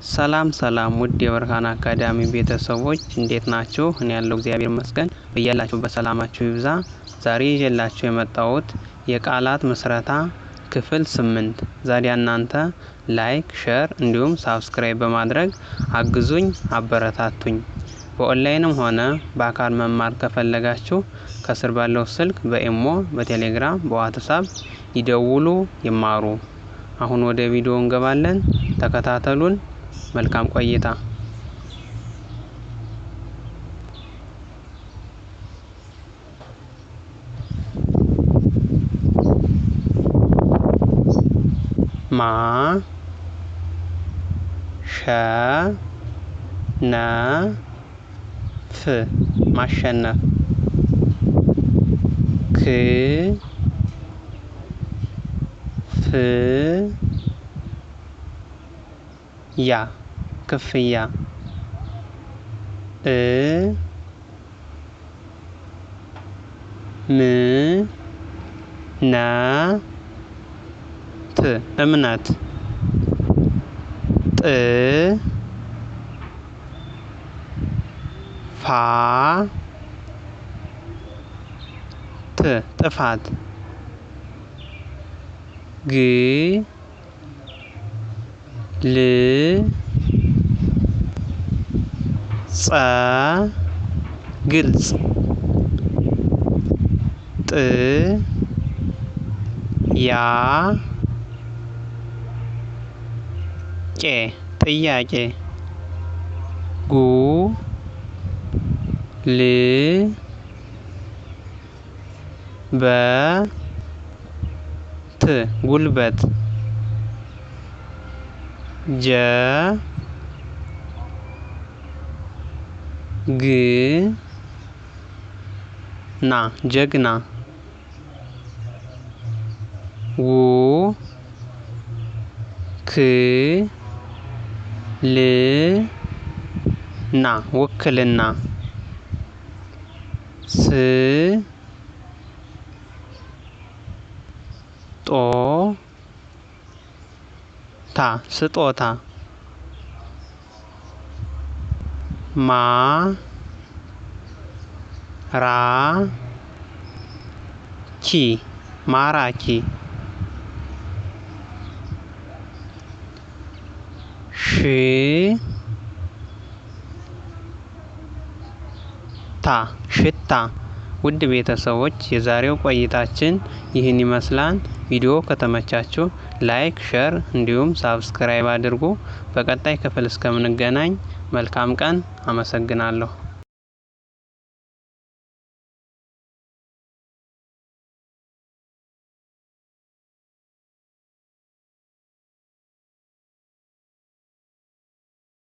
ሰላም ውድ የብርሃን አካዳሚ ቤተሰቦች እንዴት ናችሁ? እኔ ያለው እግዚአብሔር ይመስገን። በእያላችሁበት ሰላማችሁ ይብዛ። ዛሬ ይዤላችሁ የመጣሁት የቃላት ምስረታ ክፍል 8። ዛሬ እናንተ ላይክ፣ ሼር እንዲሁም ሳብስክራይብ በማድረግ አግዙኝ፣ አበረታቱኝ። በኦንላይንም ሆነ በአካል መማር ከፈለጋችሁ ከስር ባለው ስልክ በኢሞ፣ በቴሌግራም፣ በዋትስአፕ ይደውሉ፣ ይማሩ። አሁን ወደ ቪዲዮ እንገባለን። ተከታተሉን። መልካም ቆይታ። ማ ሸ ነ ፍ ማሸነፍ። ክ ፍ ያ ክፍያ። ም ነ ት እምነት። ጥ ፋ ት ጥፋት። ግ ል ጸ ግልጽ። ጥ ያ ቄ ጥያቄ። ጉ ል በ ት ጉልበት። ጀ ግ ና ጀግና። ው ክ ል ና ውክልና። ስ ጦ ታ ስጦታ። ማ ራ ኪ ማራኪ። ሽ ታ ሽታ። ውድ ቤተሰቦች የዛሬው ቆይታችን ይህን ይመስላል። ቪዲዮ ከተመቻችሁ ላይክ፣ ሼር እንዲሁም ሳብስክራይብ አድርጉ። በቀጣይ ክፍል እስከምንገናኝ መልካም ቀን። አመሰግናለሁ።